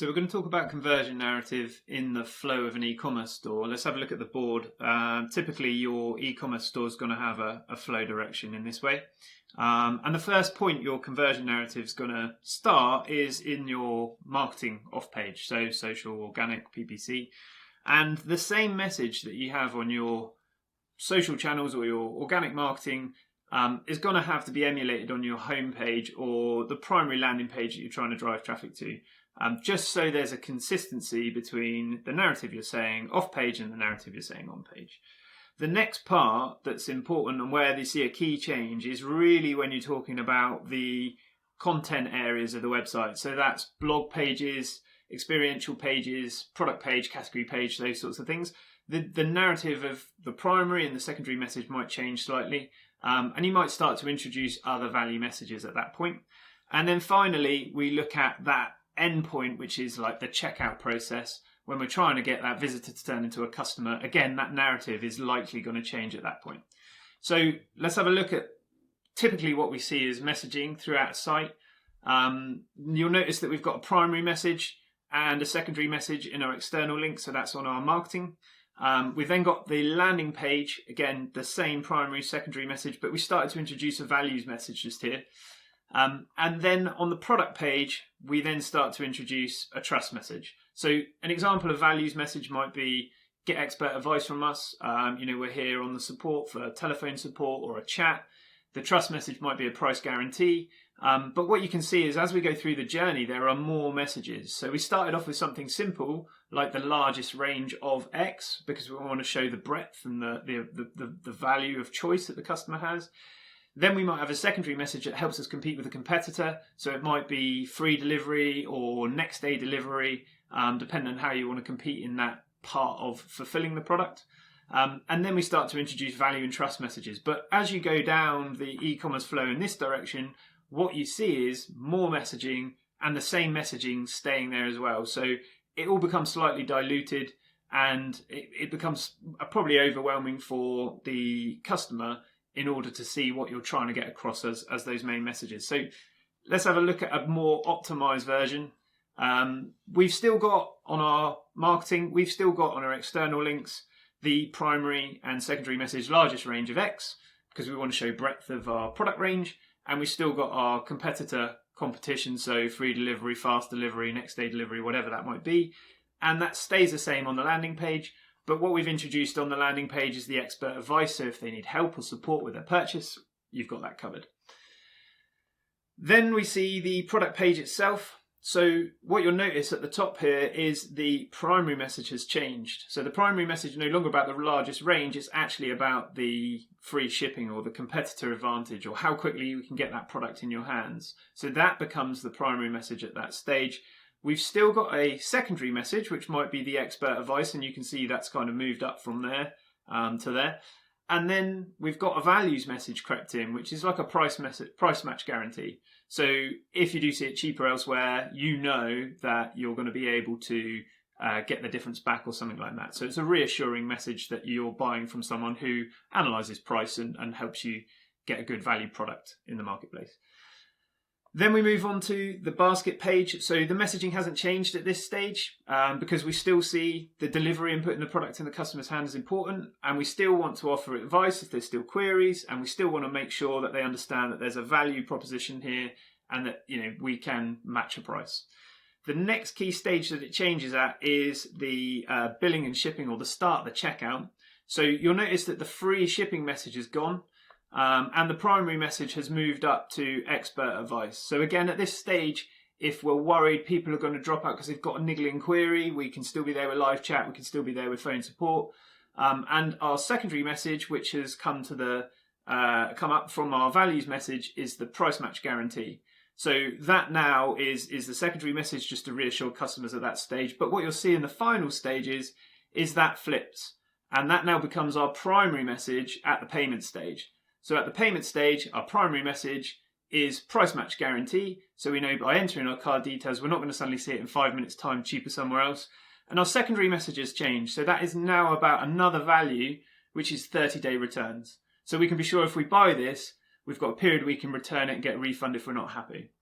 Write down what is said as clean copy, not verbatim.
So we're going to talk about conversion narrative in the flow of an e-commerce store. Let's have a look at the board. Typically your e-commerce store is going to have a flow direction in this way. And the first point your conversion narrative is going to start is in your marketing off page. So social, organic, PPC. And the same message that you have on your social channels or your organic marketing is going to have to be emulated on your homepage or the primary landing page that you're trying to drive traffic to. Just so there's a consistency between the narrative you're saying off page and the narrative you're saying on page. The next part that's important and where you see a key change is really when you're talking about the content areas of the website. So that's blog pages, experiential pages, product page, category page, those sorts of things. The narrative of the primary and the secondary message might change slightly, and you might start to introduce other value messages at that point. And then finally, we look at that endpoint, which is like the checkout process. When we're trying to get that visitor to turn into a customer, again, that narrative is likely going to change at that point. So let's have a look at typically what we see is messaging throughout a site. You'll notice that we've got a primary message and a secondary message in our external link, so that's on our marketing. We've then got the landing page, again, the same primary, secondary message, but we started to introduce a values message just here. And then on the product page, we then start to introduce a trust message. So an example of values message might be get expert advice from us. We're here on the support for telephone support or a chat. The trust message might be a price guarantee. But what you can see is as we go through the journey, there are more messages. So we started off with something simple, like the largest range of X, because we want to show the breadth and the value of choice that the customer has. Then we might have a secondary message that helps us compete with a competitor. So it might be free delivery or next day delivery, depending on how you want to compete in that part of fulfilling the product. And then we start to introduce value and trust messages. But as you go down the e-commerce flow in this direction, what you see is more messaging and the same messaging staying there as well. So it all becomes slightly diluted and it becomes probably overwhelming for the customer in order to see what you're trying to get across as those main messages. So let's have a look at a more optimized version. We've still got on our marketing, we've still got on our external links, the primary and secondary message, largest range of X, because we want to show breadth of our product range. And we've still got our competition, so free delivery, fast delivery, next day delivery, whatever that might be. And that stays the same on the landing page. But what we've introduced on the landing page is the expert advice. So if they need help or support with their purchase, you've got that covered. Then we see the product page itself. So what you'll notice at the top here is the primary message has changed. So the primary message is no longer about the largest range. It's actually about the free shipping or the competitor advantage or how quickly you can get that product in your hands. So that becomes the primary message at that stage. We've still got a secondary message, which might be the expert advice, and you can see that's kind of moved up from there to there. And then we've got a values message crept in, which is like a price match guarantee. So if you do see it cheaper elsewhere, you know that you're going to be able to get the difference back or something like that. So it's a reassuring message that you're buying from someone who analyzes price and helps you get a good value product in the marketplace. Then we move on to the basket page. So the messaging hasn't changed at this stage because we still see the delivery and putting the product in the customer's hand is important. And we still want to offer advice if there's still queries. And we still want to make sure that they understand that there's a value proposition here and that we can match a price. The next key stage that it changes at is the billing and shipping or the start of the checkout. So you'll notice that the free shipping message is gone. And the primary message has moved up to expert advice. So again, at this stage, if we're worried people are going to drop out because they've got a niggling query, we can still be there with live chat, we can still be there with phone support. And our secondary message, which has come up from our values message, is the price match guarantee. So that now is the secondary message just to reassure customers at that stage. But what you'll see in the final stages is that flips. And that now becomes our primary message at the payment stage. So at the payment stage, our primary message is price match guarantee. So we know by entering our card details, we're not going to suddenly see it in 5 minutes time cheaper somewhere else. And our secondary message has changed. So that is now about another value, which is 30-day returns. So we can be sure if we buy this, we've got a period we can return it and get a refund if we're not happy.